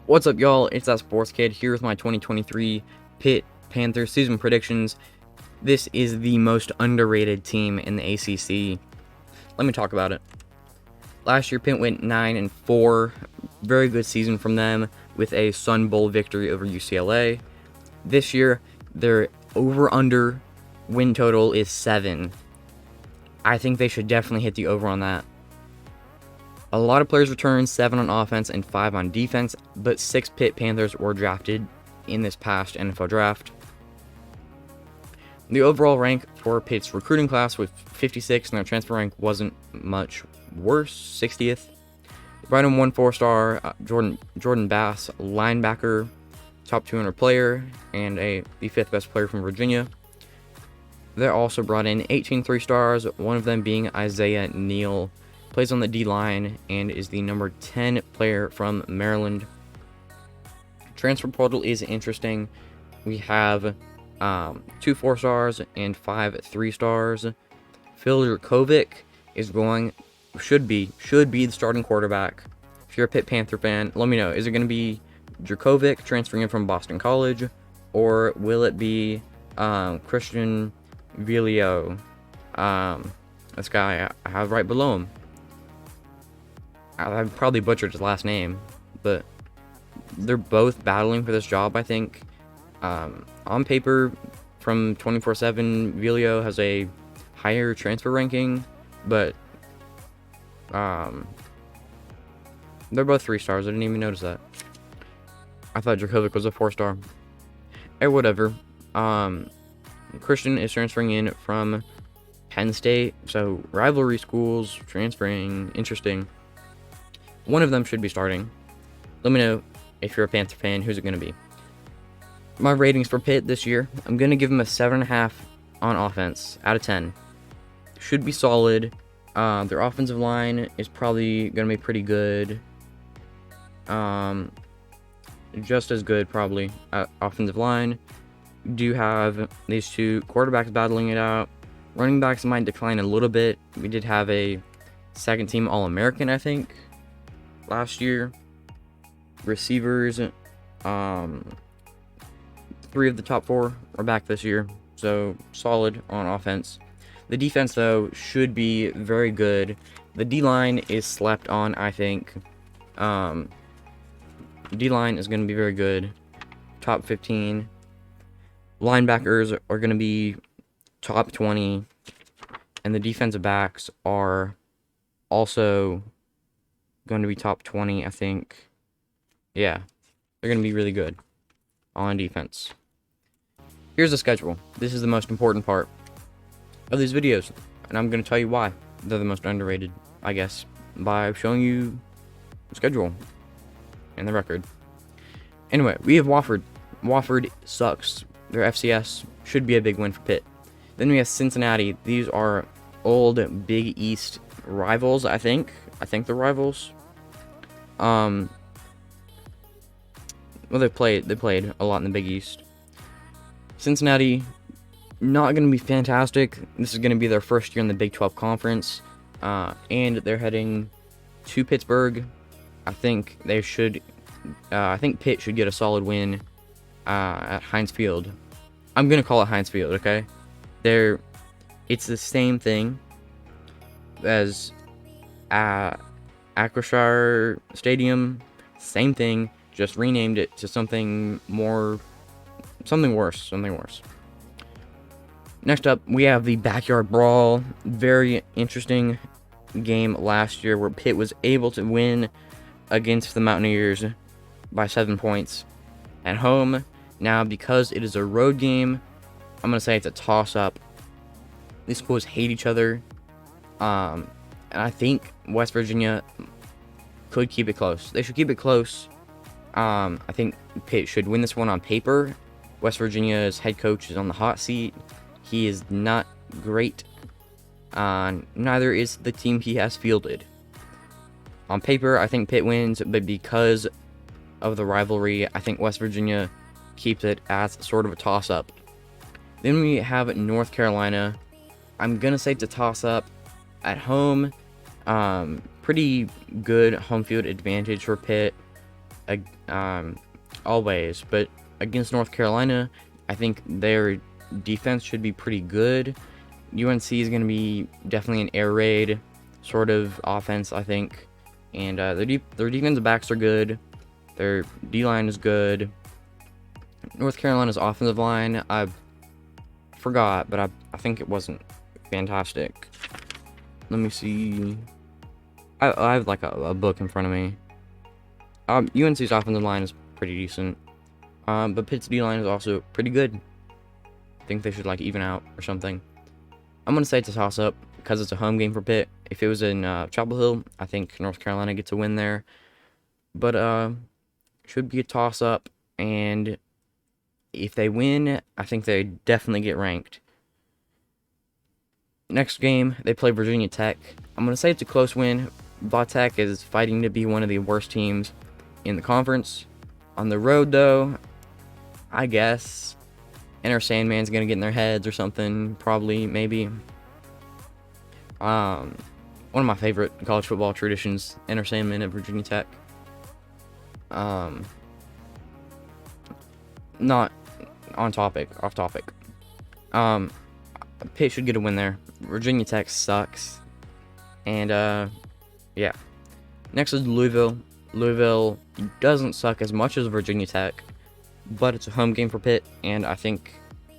What's up, y'all? It's that sports kid here with my 2023 Pitt Panther season predictions. This is the most underrated team in the ACC. Let me talk about it. Last year, Pitt went 9-4. Very good season from them with a Sun Bowl victory over UCLA. This year, their over-under win total is 7. I think they should definitely hit the over on that. A lot of players returned, 7 on offense and 5 on defense, but 6 Pitt Panthers were drafted in this past NFL draft. The overall rank for Pitt's recruiting class was 56, and their transfer rank wasn't much worse, 60th. Right on 1 4-star, Jordan Bass, linebacker, top 200 player, and the 5th best player from Virginia. They also brought in 18 3-stars, one of them being Isaiah Neal. Plays on the D-line and is the number 10 player from Maryland. Transfer portal is interesting. We have 2 4-stars and 5 3-stars. Phil Jurkovec should be the starting quarterback. If you're a Pitt Panther fan, let me know. Is it going to be Jurkovec transferring in from Boston College, or will it be Christian Vilio? This guy I have right below him. I probably butchered his last name, but they're both battling for this job, I think. On paper, from 24/7, Vilio has a higher transfer ranking, but they're both 3-stars. I didn't even notice that. I thought Jurkovec was a 4-star. Or whatever. Christian is transferring in from Penn State, so rivalry schools transferring, interesting. One of them should be starting. Let me know if you're a Panther fan, who's it going to be. My ratings for Pitt this year, I'm going to give them a 7.5 on offense out of 10. Should be solid. Their offensive line is probably going to be pretty good. Just as good, probably. Offensive line. Do have these 2 quarterbacks battling it out. Running backs might decline a little bit. We did have a second-team All-American, I think, last year. Receivers, 3 of the top 4 are back this year, so solid on offense. The defense, though, should be very good. The D-line is slept on, I think. D-line is going to be very good. Top 15. Linebackers are going to be top 20. And the defensive backs are also going to be top 20, I think. Yeah, they're going to be really good on defense. Here's the schedule. This is the most important part of these videos, and I'm going to tell you why they're the most underrated, I guess, by showing you the schedule and the record. Anyway, we have Wofford. Wofford sucks. Their FCS should be a big win for Pitt. Then we have Cincinnati. These are old Big East rivals, I think. I think they're rivals. Well, they played a lot in the Big East. Cincinnati, not going to be fantastic. This is going to be their first year in the Big 12 Conference, and they're heading to Pittsburgh. I think they should. I think Pitt should get a solid win at Heinz Field. I'm going to call it Heinz Field, okay? It's the same thing as Acrisure Stadium. Same thing, just renamed it to something worse. Next up, we have the Backyard Brawl. Very interesting game last year where Pitt was able to win against the Mountaineers by 7 points at home. Now, because it is a road game, I'm going to say it's a toss-up. These schools hate each other. And I think West Virginia could keep it close. They should keep it close. I think Pitt should win this one on paper. West Virginia's head coach is on the hot seat. He is not great. Neither is the team he has fielded. On paper, I think Pitt wins, but because of the rivalry, I think West Virginia keeps it as sort of a toss-up. Then we have North Carolina. I'm going to say it's a toss-up. At home, pretty good home field advantage for Pitt. always, but against North Carolina, I think their defense should be pretty good. UNC is going to be definitely an air raid sort of offense, I think, and their defensive backs are good. Their D-line is good. North Carolina's offensive line, I forgot, but I think it wasn't fantastic. Let me see. I have like a book in front of me. UNC's offensive line is pretty decent, but Pitt's D-line is also pretty good. I think they should like even out or something. I'm gonna say it's a toss-up because it's a home game for Pitt. If it was in Chapel Hill, I think North Carolina gets a win there. But should be a toss-up, and if they win, I think they definitely get ranked. Next game, they play Virginia Tech. I'm gonna say it's a close win. Va Tech is fighting to be one of the worst teams in the conference. On the road, though, I guess Enter Sandman's gonna get in their heads or something. Probably, maybe. One of my favorite college football traditions, Enter Sandman at Virginia Tech. Not on topic, off topic. Pitt should get a win there. Virginia Tech sucks. And, yeah. Next is Louisville. Louisville doesn't suck as much as Virginia Tech, but it's a home game for Pitt, and I think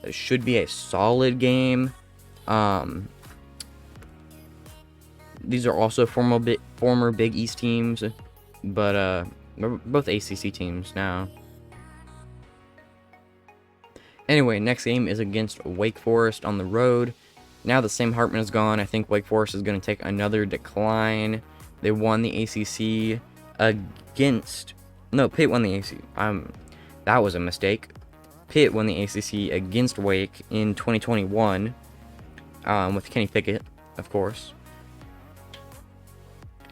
it should be a solid game. These are also former Big East teams, but they're both ACC teams now. Anyway, next game is against Wake Forest on the road. Now that Sam Hartman is gone, I think Wake Forest is going to take another decline. They won the ACC against... No, Pitt won the ACC. That was a mistake. Pitt won the ACC against Wake in 2021 with Kenny Pickett, of course.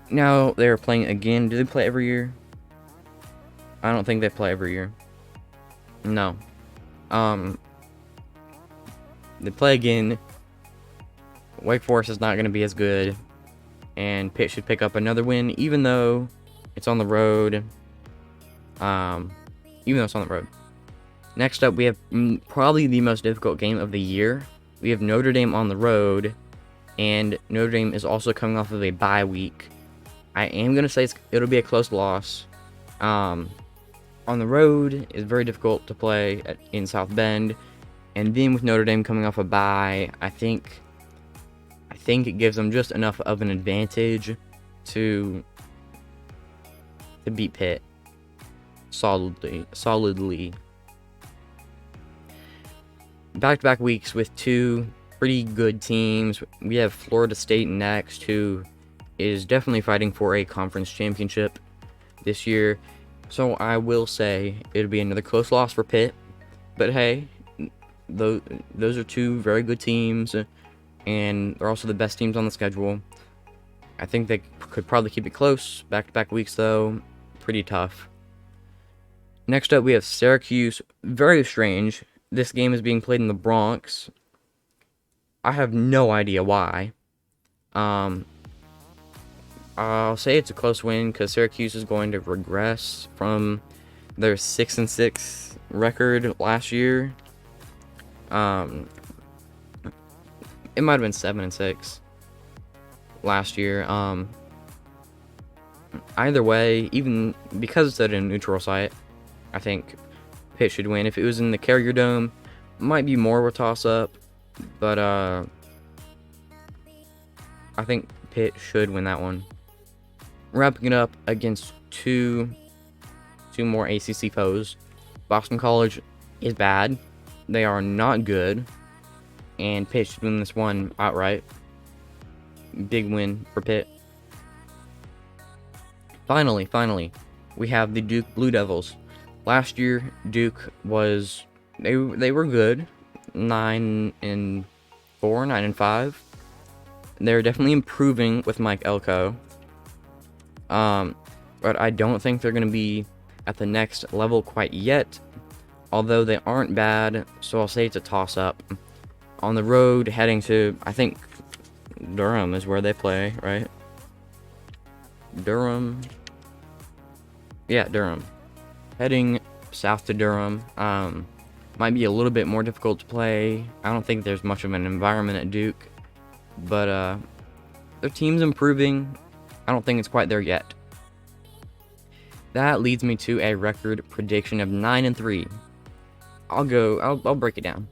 Now they're playing again. Do they play every year? I don't think they play every year. No. They play again. Wake Forest is not going to be as good, and Pitt should pick up another win, even though it's on the road. Next up, we have probably the most difficult game of the year. We have Notre Dame on the road, and Notre Dame is also coming off of a bye week. I am going to say it'll be a close loss. On the road, it's very difficult to play in South Bend, and then with Notre Dame coming off a bye, I think it gives them just enough of an advantage to beat Pitt solidly. Back-to-back weeks with two pretty good teams. We have Florida State next, who is definitely fighting for a conference championship this year. So I will say it'll be another close loss for Pitt. But hey, those are two very good teams, and they're also the best teams on the schedule. I think they could probably keep it close. Back-to-back weeks, though, pretty tough. Next up, we have Syracuse. Very strange. This game is being played in the Bronx. I have no idea why. I'll say it's a close win because Syracuse is going to regress from their 6-6 record last year. It might have been 7-6 last year. Either way, even because it's at a neutral site, I think Pitt should win. If it was in the Carrier Dome, might be more of a toss-up, but I think Pitt should win that one. Wrapping it up against two more ACC foes. Boston College is bad. They are not good, and Pitt should win this one outright. Big win for Pitt. Finally, we have the Duke Blue Devils. Last year, Duke was they were good, 9-4, 9-5. They're definitely improving with Mike Elko. But I don't think they're going to be at the next level quite yet, although they aren't bad, so I'll say it's a toss-up. On the road, heading to, I think, Durham is where they play, right? Durham. Yeah, Durham. heading south to Durham. Might be a little bit more difficult to play. I don't think there's much of an environment at Duke, but their team's improving. I don't think it's quite there yet. That leads me to a record prediction of 9-3. I'll break it down.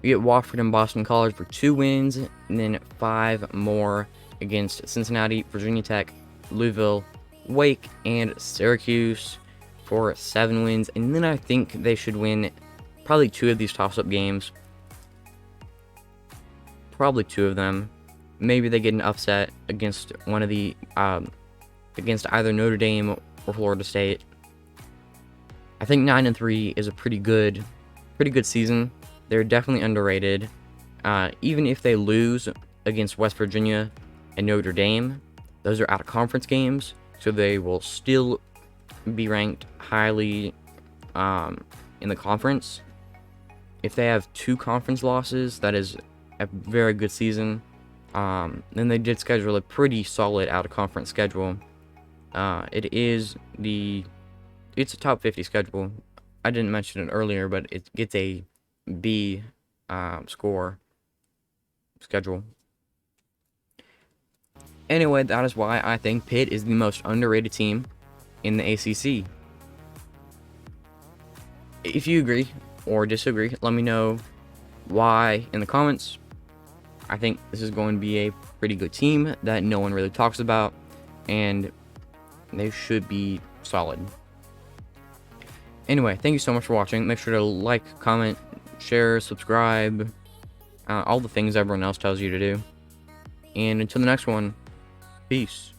We get Wofford and Boston College for 2 wins, and then 5 more against Cincinnati, Virginia Tech, Louisville, Wake, and Syracuse for 7 wins. And then I think they should win probably 2 of these toss-up games. Probably 2 of them. Maybe they get an upset against one of the against either Notre Dame or Florida State. I think 9-3 is a pretty good season. They're definitely underrated. Even if they lose against West Virginia and Notre Dame, those are out of conference games, so they will still be ranked highly in the conference. If they have 2 conference losses, that is a very good season. Then they did schedule a pretty solid out of conference schedule. It's a top 50 schedule. I didn't mention it earlier, but it gets a B score schedule. Anyway, that is why I think Pitt is the most underrated team in the ACC. If you agree or disagree, let me know why in the comments. I think this is going to be a pretty good team that no one really talks about, and they should be solid. Anyway, thank you so much for watching. Make sure to like, comment, share, subscribe, all the things everyone else tells you to do. And until the next one, peace.